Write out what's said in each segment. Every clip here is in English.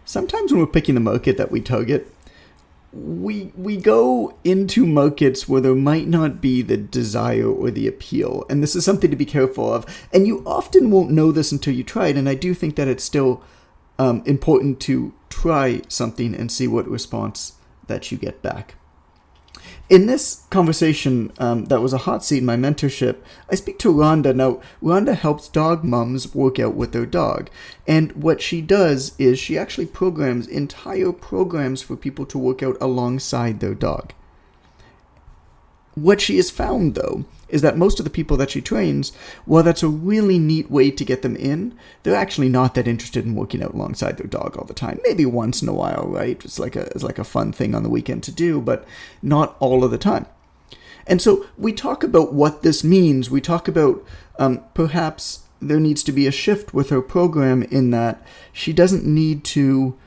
sometimes when we're picking the market that we target, we go into markets where there might not be the desire or the appeal, and this is something to be careful of. And you often won't know this until you try it. And I do think that it's still important to try something and see what response that you get back. In this conversation that was a hot seat in my mentorship, I speak to Rhonda. Now, Rhonda helps dog moms work out with their dog. And what she does is she actually programs entire programs for people to work out alongside their dog. What she has found, though, is that most of the people that she trains, while that's a really neat way to get them in, they're actually not that interested in working out alongside their dog all the time. Maybe once in a while, right? It's like a fun thing on the weekend to do, but not all of the time. And so we talk about what this means. We talk about perhaps there needs to be a shift with her program in that she doesn't need to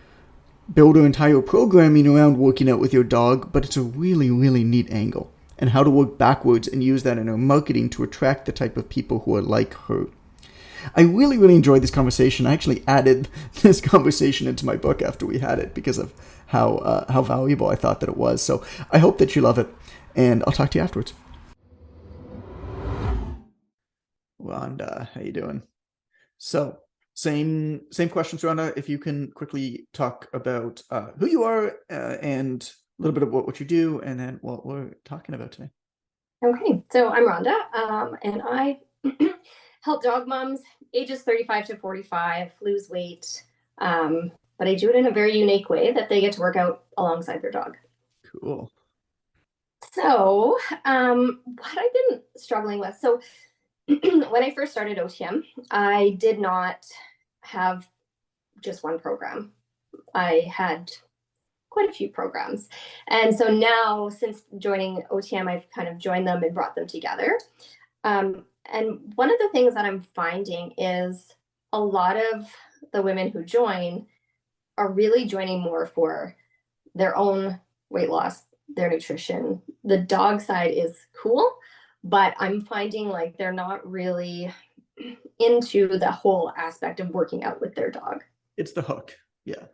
build her entire programming around working out with your dog, but it's a really, really neat angle. And how to work backwards and use that in her marketing to attract the type of people who are like her. I really, really enjoyed this conversation. I actually added this conversation into my book after we had it because of how valuable I thought that it was. So I hope that you love it, and I'll talk to you afterwards. Rhonda, how you doing? So same questions, Rhonda. If you can quickly talk about who you are and a little bit of what you do, and then what we're talking about today. Okay, so I'm Rhonda, and I help dog moms ages 35 to 45 lose weight, but I do it in a very unique way that they get to work out alongside their dog. Cool. So, what I've been struggling with, so when I first started OTM, I did not have just one program. I had quite a few programs. And so now, since joining OTM, I've kind of joined them and brought them together. And one of the things that I'm finding is a lot of the women who join are really joining more for their own weight loss, their nutrition. The dog side is cool, but I'm finding like they're not really into the whole aspect of working out with their dog. It's the hook. Yeah.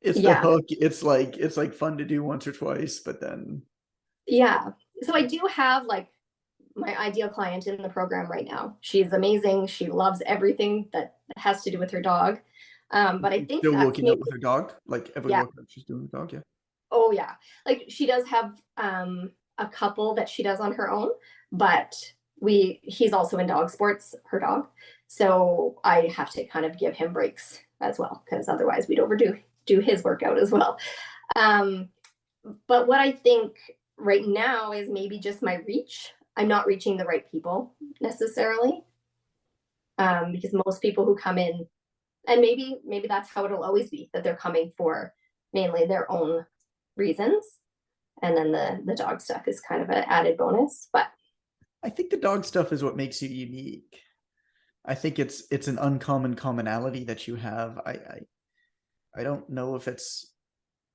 It's the Yeah. hook. It's like fun to do once or twice, but then Yeah. So I do have like my ideal client in the program right now. She's amazing. She loves everything that has to do with her dog. But I she's think still that's working maybe, out with her dog. Like every yeah. workout she's doing with the dog. Yeah. Oh yeah. Like she does have a couple that she does on her own, but he's also in dog sports, her dog. So I have to kind of give him breaks as well, because otherwise we'd do his workout as well. Um, but what I think right now is maybe just my reach. I'm not reaching the right people necessarily, because most people who come in, and maybe that's how it'll always be, that they're coming for mainly their own reasons, and then the dog stuff is kind of an added bonus. But I think the dog stuff is what makes you unique. I think it's an uncommon commonality that you have. I don't know if it's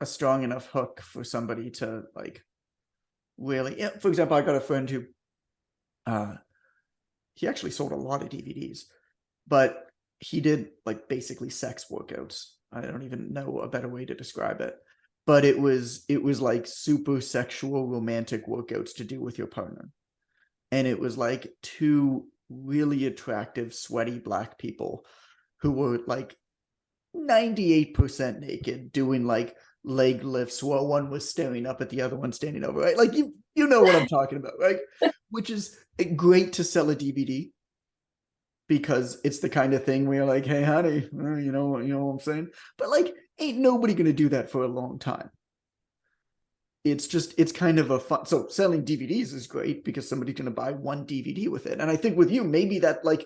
a strong enough hook for somebody to like really. Yeah, for example, I got a friend who he actually sold a lot of DVDs, but he did like basically sex workouts. I don't even know a better way to describe it, but it was like super sexual romantic workouts to do with your partner. And it was like two really attractive sweaty black people who were like 98% naked doing like leg lifts while one was staring up at the other one standing over, right? Like you know what I'm talking about, right? Which is great to sell a DVD because it's the kind of thing where you're like, hey honey, you know what I'm saying? But like ain't nobody gonna do that for a long time. It's kind of a fun, so selling DVDs is great because somebody's going to buy one DVD with it. And I think with you, maybe that like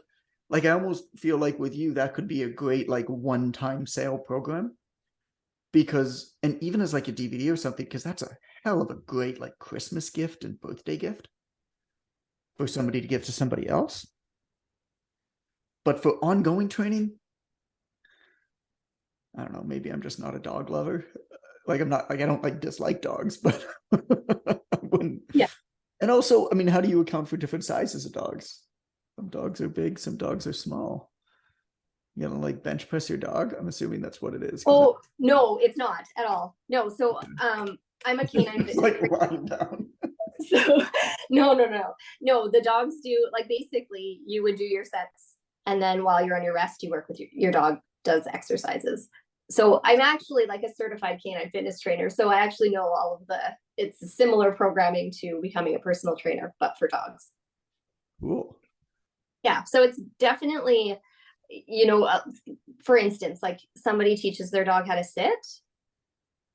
I almost feel like with you that could be a great like one-time sale program, because, and even as like a DVD or something, because that's a hell of a great like Christmas gift and birthday gift for somebody to give to somebody else. But for ongoing training, I don't know, maybe I'm just not a dog lover. Like I'm not like, I don't like dislike dogs, but I wouldn't. yeah, And also, I mean, how do you account for different sizes of dogs? Some dogs are big, some dogs are small. You know, like bench press your dog. I'm assuming that's what it is. Oh no, it's not at all. No, so I'm a canine It's fitness like lying down. so no, the dogs do like basically you would do your sets and then while you're on your rest you work with your dog does exercises. So I'm actually like a certified canine fitness trainer, so I actually know all of the, it's similar programming to becoming a personal trainer but for dogs. Cool. Yeah, so it's definitely, you know, for instance, like somebody teaches their dog how to sit,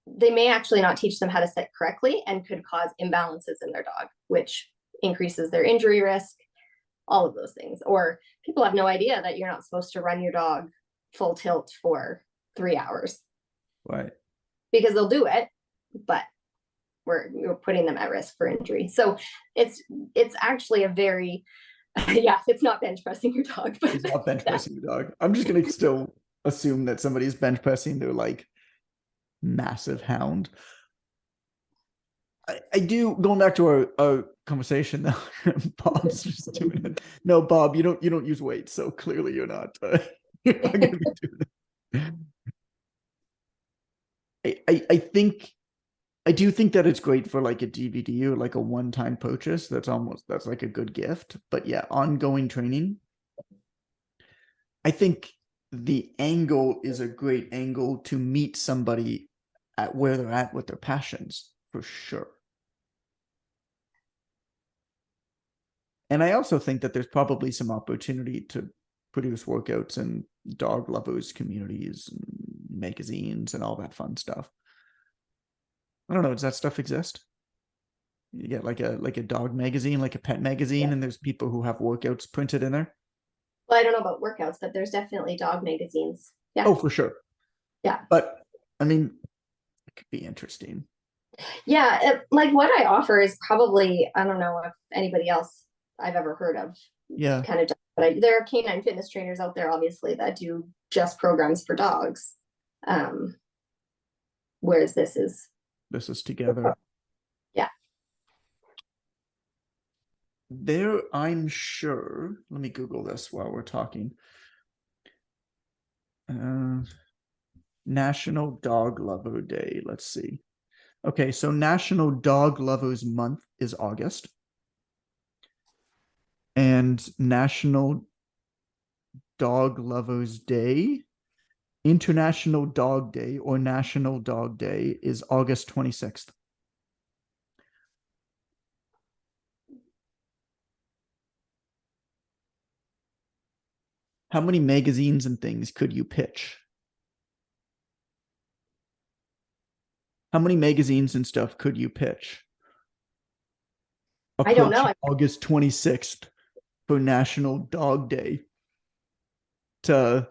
they may actually not teach them how to sit correctly and could cause imbalances in their dog, which increases their injury risk, all of those things. Or people have no idea that you're not supposed to run your dog full tilt for 3 hours Right. because they'll do it, but we're putting them at risk for injury. So it's actually a very yeah, it's not bench pressing your dog, but It's not bench pressing your dog. I'm just gonna still assume that somebody's bench pressing their like massive hound. I do, going back to our conversation though. Bob's just doing it. No, Bob, you don't use weights, so clearly you're not gonna be doing it. I think I do think that it's great for like a DVD or like a one-time purchase. That's like a good gift. But yeah, ongoing training. I think the angle is a great angle to meet somebody at where they're at with their passions for sure. And I also think that there's probably some opportunity to produce workouts in dog lovers communities and magazines and all that fun stuff. I don't know, does that stuff exist? You get like a dog magazine, like a pet magazine, yeah. and there's people who have workouts printed in there. Well, I don't know about workouts, but there's definitely dog magazines. Yeah. Oh, for sure. Yeah. But I mean, it could be interesting. Yeah, like what I offer is probably, I don't know if anybody else I've ever heard of Yeah, kind of does, but there are canine fitness trainers out there, obviously, that do just programs for dogs. Um, whereas this is, this is together. yeah, There, I'm sure. Let me Google this while we're talking. Uh, National Dog Lover Day. Let's see. Okay, so National Dog Lovers Month is August, and National Dog Lovers Day, International Dog Day or National Dog Day is August 26th. How many magazines and things could you pitch? How many magazines and stuff could you pitch? I don't know. Approaching August 26th for National Dog Day to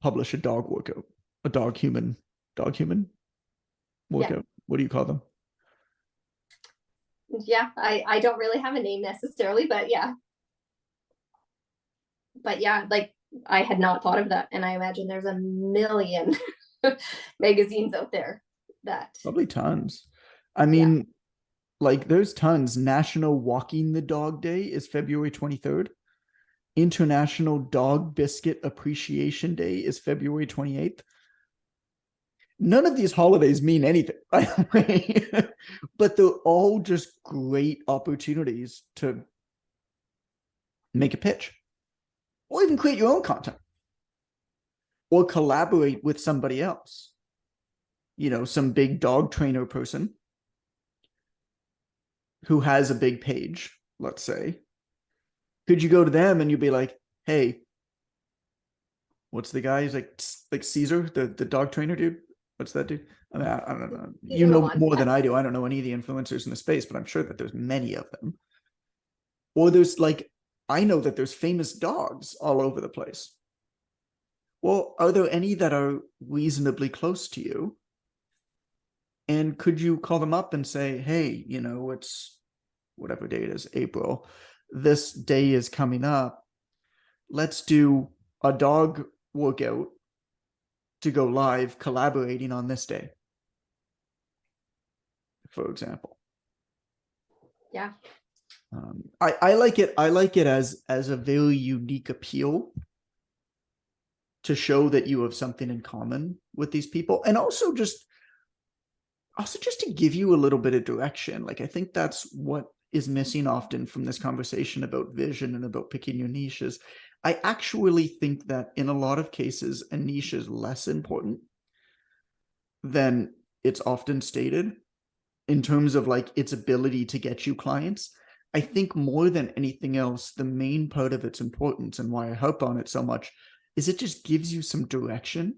publish a dog workout, a dog human Yeah, workout. What do you call them? yeah, I don't really have a name necessarily, but yeah, like I had not thought of that, and I imagine there's a million magazines out there that, Probably tons. I yeah, mean, like there's tons. National Walking the Dog Day is February 23rd. International Dog Biscuit Appreciation Day is February 28th. None of these holidays mean anything, by the way, but they're all just great opportunities to make a pitch or even create your own content or collaborate with somebody else. You know, some big dog trainer person who has a big page, let's say. Could you go to them and you'd be like, hey, what's the guy? He's like Caesar, the dog trainer dude. What's that dude? I mean, I don't know. You know more than I do. I don't know any of the influencers in the space, but I'm sure that there's many of them. Or there's like, I know that there's famous dogs all over the place. Well, are there any that are reasonably close to you? And could you call them up and say, hey, you know, it's whatever day it is, April. This day is coming up. Let's do a dog workout to go live collaborating on this day, for example. yeah. I like it. I like it as a very unique appeal to show that you have something in common with these people, and also just to give you a little bit of direction. Like, I think that's what is missing often from this conversation about vision and about picking your niches. I actually think that in a lot of cases, a niche is less important than it's often stated in terms of like its ability to get you clients. I think more than anything else, the main part of its importance and why I harp on it so much is it just gives you some direction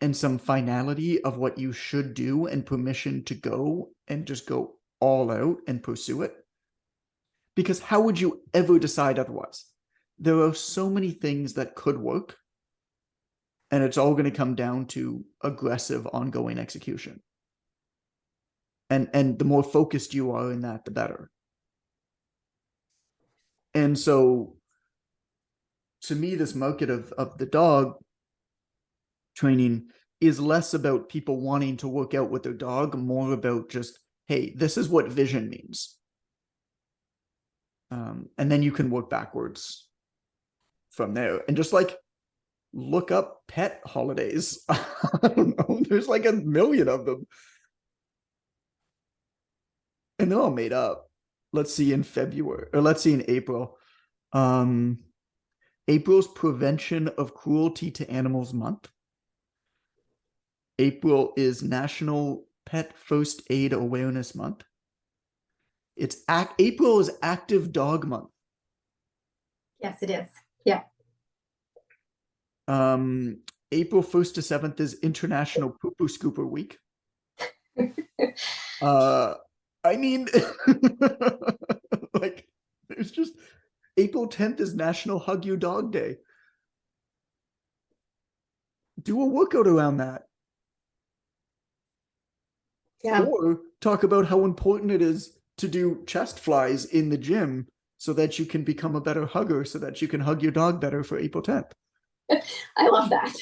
and some finality of what you should do and permission to go and just go all out and pursue it. Because how would you ever decide otherwise? There are so many things that could work, and it's all going to come down to aggressive, ongoing execution. And the more focused you are in that, the better. And so, to me, this market of the dog training is less about people wanting to work out with their dog, more about just, hey, this is what vision means. And then you can work backwards from there. And just like look up pet holidays. I don't know. There's like a million of them. And they're all made up. Let's see in February, or let's see in April. April's Prevention of Cruelty to Animals Month. April is National Pet First Aid Awareness Month. April is Active Dog Month. Yes, it is. Yeah. April 1st to 7th is International Poo-Poo Scooper Week. I mean, like, there's just April 10th is National Hug Your Dog Day. Do a workout around that. Yeah. Or talk about how important it is to do chest flies in the gym so that you can become a better hugger, so that you can hug your dog better for April 10th. I love that.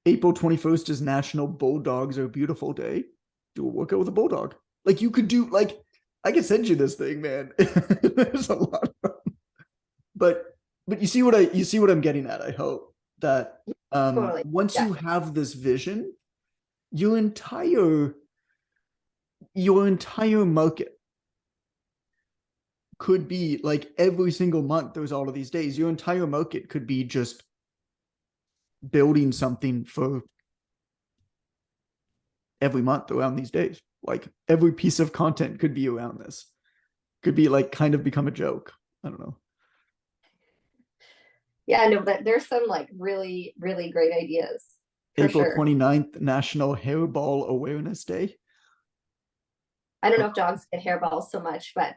April 21st is National Bulldogs Are Beautiful Day. Do a workout with a bulldog. Like, you could do, like, I could send you this thing, man. There's a lot of them. But you see what I'm getting at. I hope that Totally. once you have this vision, your entire market could be like every single month there's all of these days. Your entire market could be just building something for every month around these days. Like, every piece of content could be around this. Could be like kind of become a joke. I don't know. Yeah, no, but there's some like really, really great ideas. April 29th, National Hairball Awareness Day. I don't know if dogs get hairballs so much, but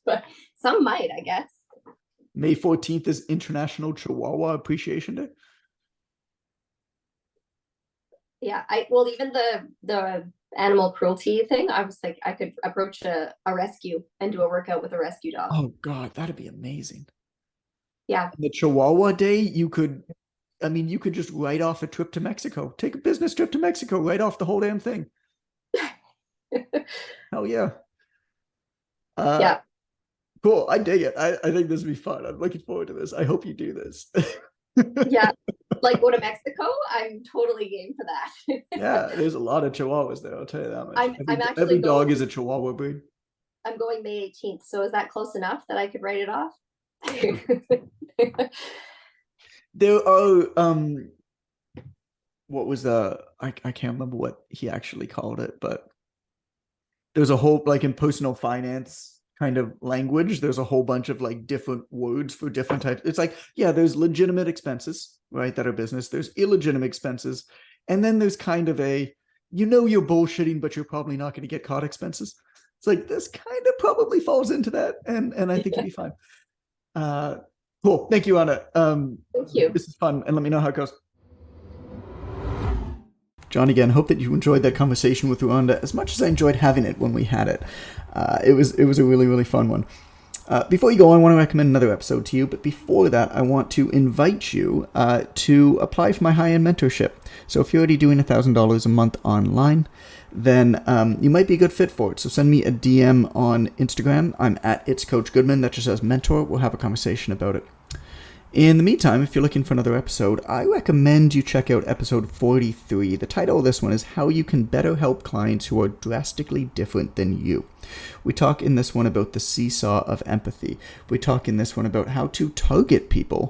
but some might, I guess. May 14th is International Chihuahua Appreciation Day. Yeah, even the animal cruelty thing, I was like, I could approach a rescue and do a workout with a rescue dog. Oh God, that'd be amazing. Yeah. The Chihuahua Day, you could just write off a trip to Mexico. Take a business trip to Mexico, write off the whole damn thing. Hell yeah. Yeah. Cool. I dig it. I think this will be fun. I'm looking forward to this. I hope you do this. Yeah. Like, go to Mexico, I'm totally game for that. Yeah, there's a lot of Chihuahuas there, I'll tell you that much. I'm actually every dog is a Chihuahua breed. I'm going May 18th. So is that close enough that I could write it off? There are what was I can't remember what he actually called it, but there's a whole, like, in personal finance kind of language, there's a whole bunch of like different words for different types. It's like, yeah, there's legitimate expenses, right, that are business. There's illegitimate expenses. And then there's kind of a, you're bullshitting, but you're probably not going to get caught expenses. It's like, this kind of probably falls into that. And I think you'll be fine. Cool. Thank you, Rhonda. Thank you. This is fun. And let me know how it goes. John, again, hope that you enjoyed that conversation with Rhonda as much as I enjoyed having it when we had it. It was a really, really fun one. Before you go, I want to recommend another episode to you, but before that, I want to invite you to apply for my high-end mentorship. So if you're already doing $1,000 a month online, then you might be a good fit for it. So send me a DM on Instagram. I'm at It's Coach Goodman. That just says mentor. We'll have a conversation about it. In the meantime, if you're looking for another episode, I recommend you check out episode 43. The title of this one is How You Can Better Help Clients Who Are Drastically Different Than You. We talk in this one about the seesaw of empathy. We talk in this one about how to target people